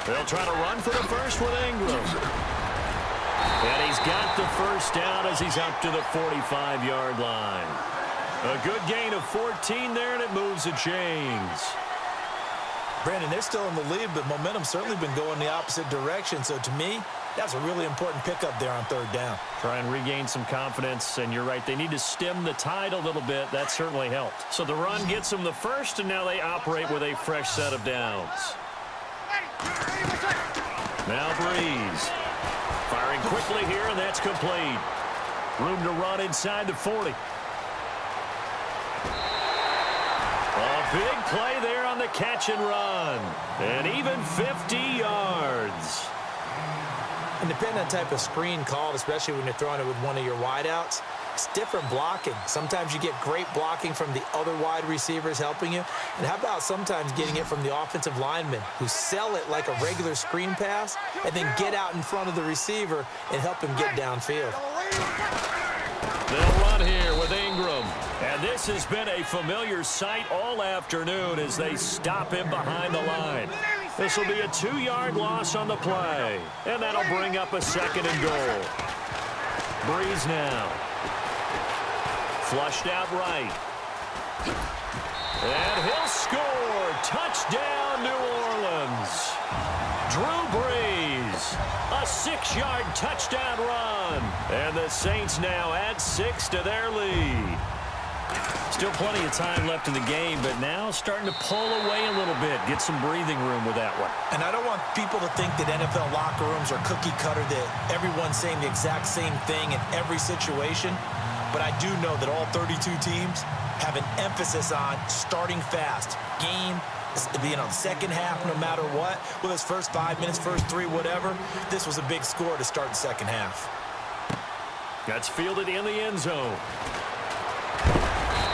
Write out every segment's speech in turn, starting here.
They'll try to run for the first with Ingram. And he's got the first down as he's up to the 45-yard line. A good gain of 14 there, and it moves the chains. Brandon, they're still in the lead, but momentum's certainly been going the opposite direction. So to me, that's a really important pickup there on third down. Try and regain some confidence, and you're right. They need to stem the tide a little bit. That certainly helped. So the run gets them the first, and now they operate with a fresh set of downs. Now Breeze. Firing quickly here, and that's complete. Room to run inside the 40. A big play there on the catch and run. And even 50 yards. And depending on the type of screen called, especially when you're throwing it with one of your wideouts, it's different blocking. Sometimes you get great blocking from the other wide receivers helping you. And how about sometimes getting it from the offensive linemen who sell it like a regular screen pass and then get out in front of the receiver and help him get downfield. They'll run here with Ingram. And this has been a familiar sight all afternoon as they stop him behind the line. This will be a 2-yard loss on the play. And that'll bring up a second and goal. Breeze now. Flushed out right. And he'll score. Touchdown, New Orleans. Drew Brees. A 6-yard touchdown run. And the Saints now add 6 to their lead. Still plenty of time left in the game, but now starting to pull away a little bit. Get some breathing room with that one. And I don't want people to think that NFL locker rooms are cookie cutter, that everyone's saying the exact same thing in every situation. But I do know that all 32 teams have an emphasis on starting fast. Game, second half, no matter what. Whether it's first 5 minutes, first 3, whatever. This was a big score to start the second half. That's fielded in the end zone.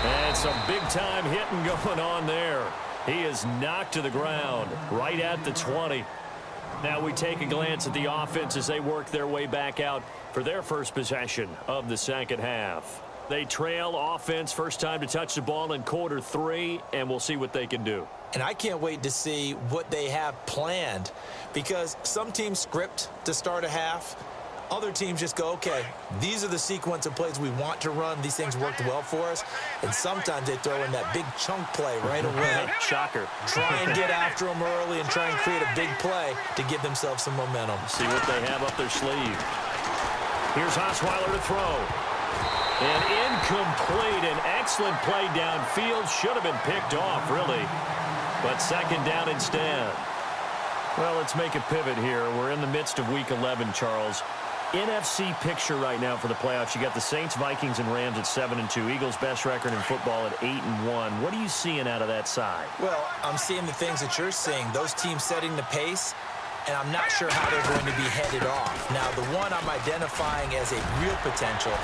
And some big-time hitting going on there. He is knocked to the ground right at the 20. Now we take a glance at the offense as they work their way back out for their first possession of the second half. They trail offense, first time to touch the ball in quarter 3, and we'll see what they can do. And I can't wait to see what they have planned, because some teams script to start a half. Other teams just go, okay, these are the sequence of plays we want to run. These things worked well for us. And sometimes they throw in that big chunk play right away. Shocker. Try and get after them early and try and create a big play to give themselves some momentum. See what they have up their sleeve. Here's Osweiler to throw. And incomplete. An excellent play downfield. Should have been picked off, really. But second down instead. Well, let's make a pivot here. We're in the midst of Week 11, Charles. NFC picture right now for the playoffs. You got the Saints, Vikings, and Rams at 7-2. Eagles' best record in football at 8-1. What are you seeing out of that side? Well, I'm seeing the things that you're seeing. Those teams setting the pace, and I'm not sure how they're going to be headed off. Now, the one I'm identifying as a real potential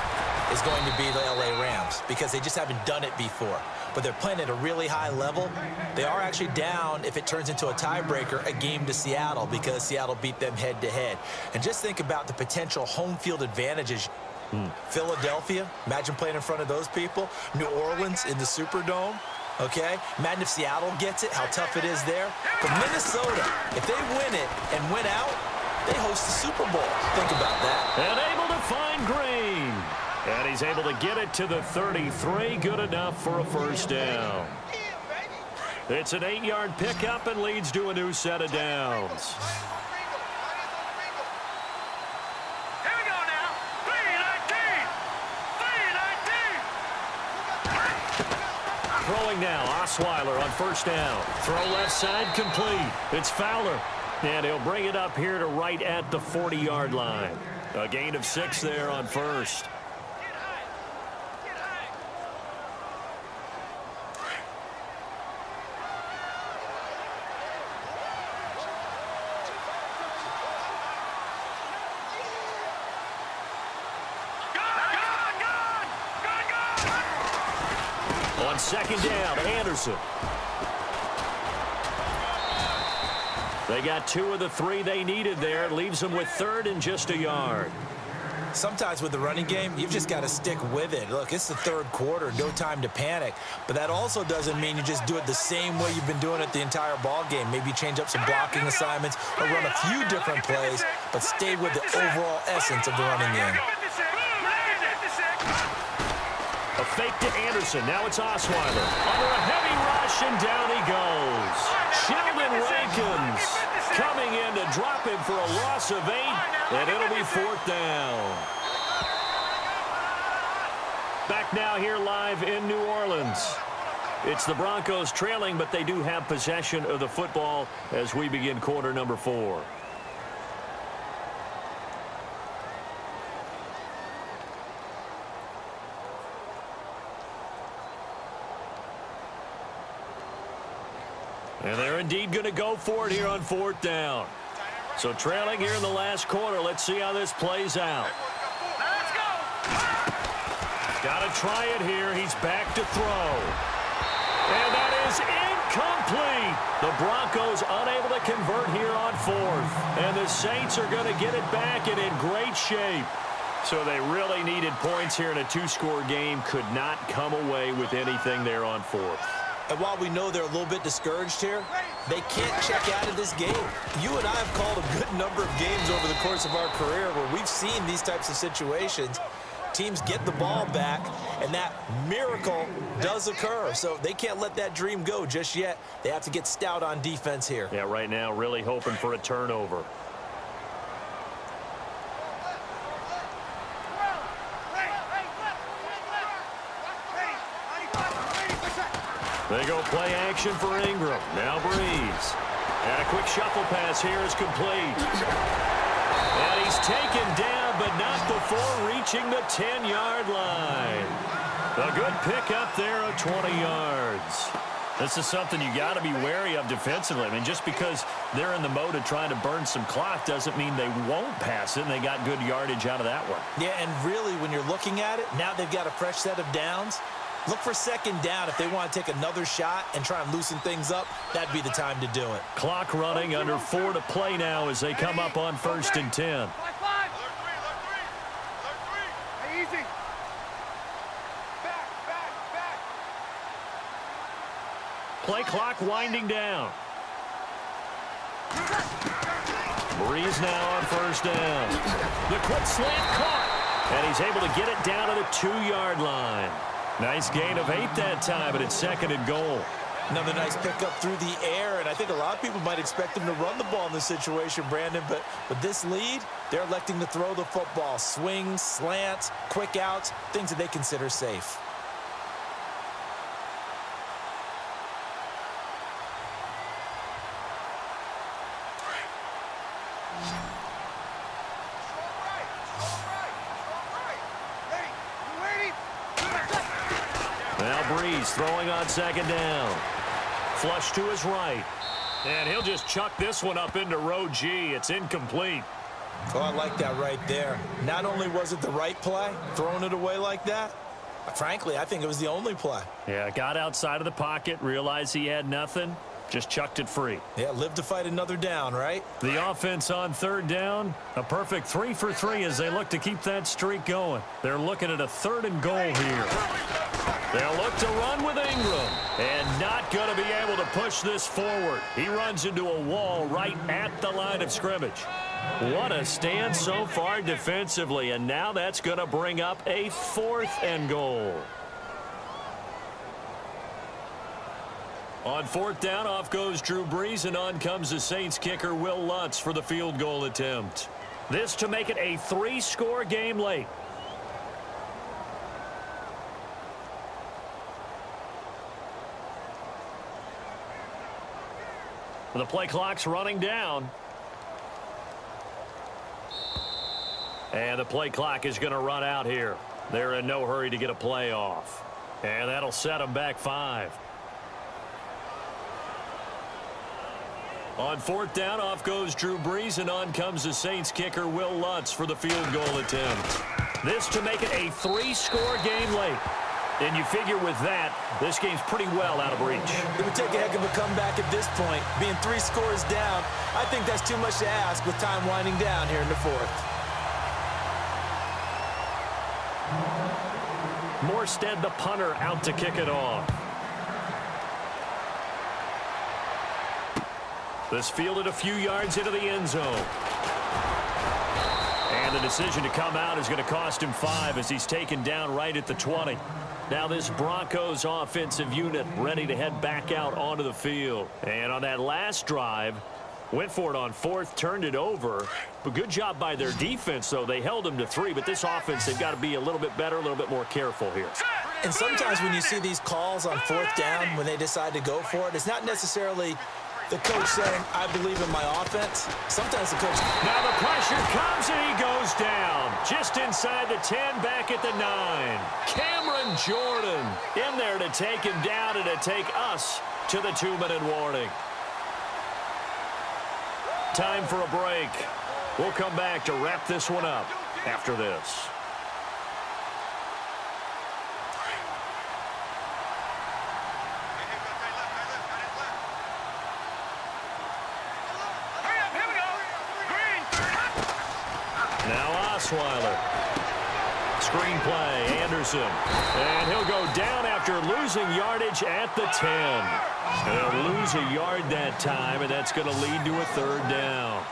is going to be the LA Rams, because they just haven't done it before. But they're playing at a really high level. They are actually down, if it turns into a tiebreaker, a game to Seattle, because Seattle beat them head-to-head. And just think about the potential home field advantages. Philadelphia, imagine playing in front of those people. New Orleans in the Superdome. Okay, imagine if Seattle gets it, how tough it is there. But Minnesota, if they win it and win out, they host the Super Bowl. Think about that. And able to find Green. And he's able to get it to the 33. Good enough for a first down. It's an 8-yard pickup and leads to a new set of downs. Here we go now. 3-19. 3-19. Throwing now, Osweiler on first down. Throw left side complete. It's Fowler. And he'll bring it up here to right at the 40-yard line. A gain of 6 there on first. On second down, Anderson. They got 2 of the 3 they needed there. Leaves them with third and just a yard. Sometimes with the running game, you've just got to stick with it. Look, it's the third quarter, no time to panic. But that also doesn't mean you just do it the same way you've been doing it the entire ball game. Maybe change up some blocking assignments or run a few different plays, but stay with the overall essence of the running game. A fake to Anderson. Now it's Osweiler. Under a heavy rush, and down he goes. Sheldon Rankins coming in to drop him for a loss of 8, and it'll be 4th down. Back now here live in New Orleans. It's the Broncos trailing, but they do have possession of the football as we begin quarter number 4. And they're indeed going to go for it here on 4th down. So trailing here in the last quarter. Let's see how this plays out. Let's go. Got to try it here. He's back to throw. And that is incomplete. The Broncos unable to convert here on 4th. And the Saints are going to get it back and in great shape. So they really needed points here in a 2-score game. Could not come away with anything there on 4th. And while we know they're a little bit discouraged here, they can't check out of this game. You and I have called a good number of games over the course of our career where we've seen these types of situations. Teams get the ball back, and that miracle does occur. So they can't let that dream go just yet. They have to get stout on defense here. Yeah, right now really hoping for a turnover. They go play action for Ingram. Now Breeze. And a quick shuffle pass here is complete. And he's taken down, but not before reaching the 10-yard line. A good pickup there of 20 yards. This is something you got to be wary of defensively. I mean, just because they're in the mode of trying to burn some clock doesn't mean they won't pass it, and they got good yardage out of that one. Yeah, and really, when you're looking at it, now they've got a fresh set of downs. Look for 2nd down. If they want to take another shot and try and loosen things up, that'd be the time to do it. Clock running, under 4 to play now as they come up on 1st and 10. Easy. Back. Play clock winding down. Breeze now on 1st down. The quick slant caught, and he's able to get it down to the 2-yard line. Nice gain of 8 that time, but it's 2nd and goal. Another nice pickup through the air, and I think a lot of people might expect him to run the ball in this situation, Brandon, but with this lead, they're electing to throw the football. Swings, slants, quick outs, things that they consider safe. Now Breeze throwing on 2nd down. Flush to his right. And he'll just chuck this one up into row G. It's incomplete. Oh, I like that right there. Not only was it the right play, throwing it away like that, frankly, I think it was the only play. Yeah, got outside of the pocket, realized he had nothing, just chucked it free. Yeah, live to fight another down, right? The offense on 3rd down, a perfect 3 for 3 as they look to keep that streak going. They're looking at a 3rd and goal here. They'll look to run with Ingram, and not going to be able to push this forward. He runs into a wall right at the line of scrimmage. What a stand so far defensively, and now that's going to bring up a 4th and goal. On 4th down, off goes Drew Brees, and on comes the Saints kicker Will Lutz for the field goal attempt. This to make it a 3-score game late. The play clock's running down. And the play clock is going to run out here. They're in no hurry to get a play off. And that'll set them back 5. On 4th down, off goes Drew Brees, and on comes the Saints kicker Will Lutz for the field goal attempt. This to make it a 3-score game late. And you figure with that, this game's pretty well out of reach. It would take a heck of a comeback at this point. Being 3 scores down, I think that's too much to ask with time winding down here in the 4th. Morstead, the punter, out to kick it off. This fielded a few yards into the end zone. And the decision to come out is going to cost him 5 as he's taken down right at the 20. Now this Broncos offensive unit ready to head back out onto the field. And on that last drive, went for it on 4th, turned it over. But good job by their defense, though. They held them to 3, but this offense, they've got to be a little bit better, a little bit more careful here. And sometimes when you see these calls on 4th down, when they decide to go for it, it's not necessarily the coach saying, I believe in my offense. Sometimes the coach... Now the pressure comes and he goes down. Just inside the 10, back at the 9. Cameron Jordan in there to take him down and to take us to the 2-minute warning. Time for a break. We'll come back to wrap this one up after this. Now Osweiler. Screen play, Anderson. And he'll go down after losing yardage at the 10. They'll lose a yard that time, and that's going to lead to a 3rd down.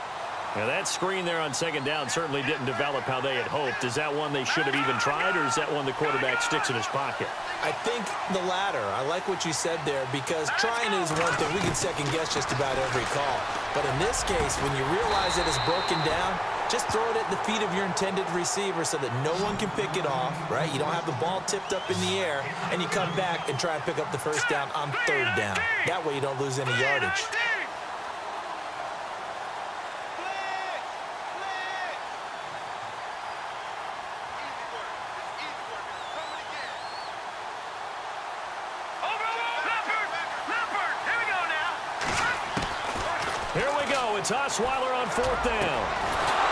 Now that screen there on 2nd down certainly didn't develop how they had hoped. Is that one they should have even tried, or is that one the quarterback sticks in his pocket? I think the latter. I like what you said there, because trying is one thing. We can second guess just about every call. But in this case, when you realize that it's broken down, just throw it at the feet of your intended receiver so that no one can pick it off, right? You don't have the ball tipped up in the air, and you come back and try and pick up the 1st down on 3rd down. That way you don't lose any yardage. Here we go. It's Osweiler on 4th down.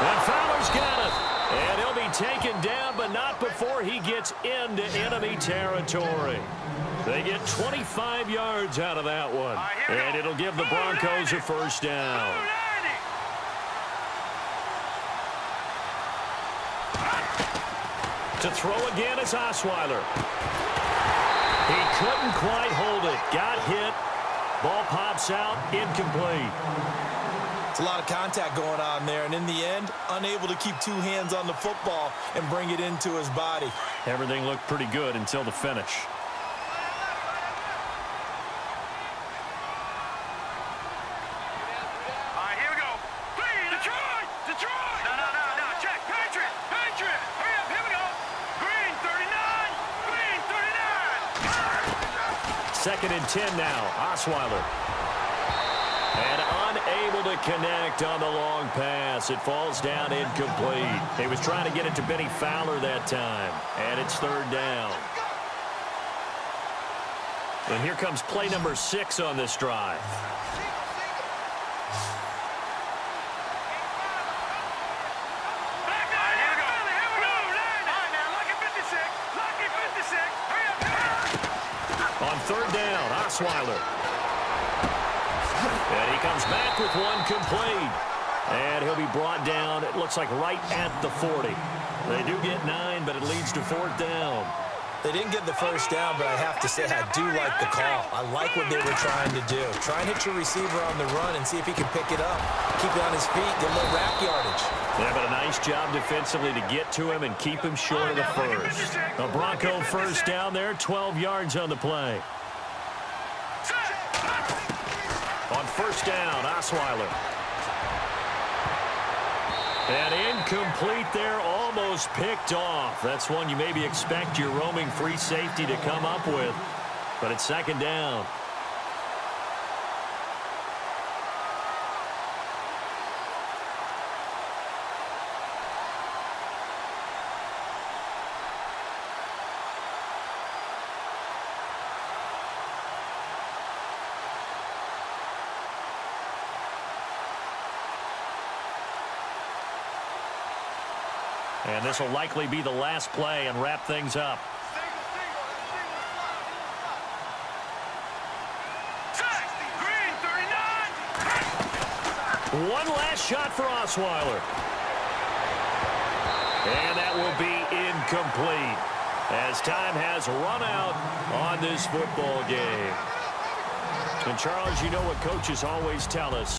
And Fowler's got it. And he'll be taken down, but not before he gets into enemy territory. They get 25 yards out of that one. And it'll give the Broncos a 1st down. To throw again is Osweiler. He couldn't quite hold it. Got hit. Ball pops out, incomplete. It's a lot of contact going on there, and in the end, unable to keep 2 hands on the football and bring it into his body. Everything looked pretty good until the finish. All right, here we go. Detroit! Detroit! No. Check. Patriot! Hurry up, here we go. Green, 39! Green, 39! 2nd and 10 now. Osweiler. And unable to connect on the long pass. It falls down incomplete. He was trying to get it to Benny Fowler that time. And it's 3rd down. And here comes play number 6 on this drive. On 3rd down, Osweiler. And he comes back with one complete. And he'll be brought down, it looks like right at the 40. They do get 9, but it leads to 4th down. They didn't get the 1st down, but I have to say I do like the call. I like what they were trying to do. Try and hit your receiver on the run and see if he can pick it up. Keep it on his feet, get a little rack yardage. Yeah, but a nice job defensively to get to him and keep him short of the 1st. A Bronco 1st down there, 12 yards on the play. On 1st down, Osweiler. And incomplete there, almost picked off. That's one you maybe expect your roaming free safety to come up with. But it's 2nd down. And this will likely be the last play and wrap things up. Green, 39! One last shot for Osweiler. And that will be incomplete. as time has run out on this football game. And, Charles, you know what coaches always tell us.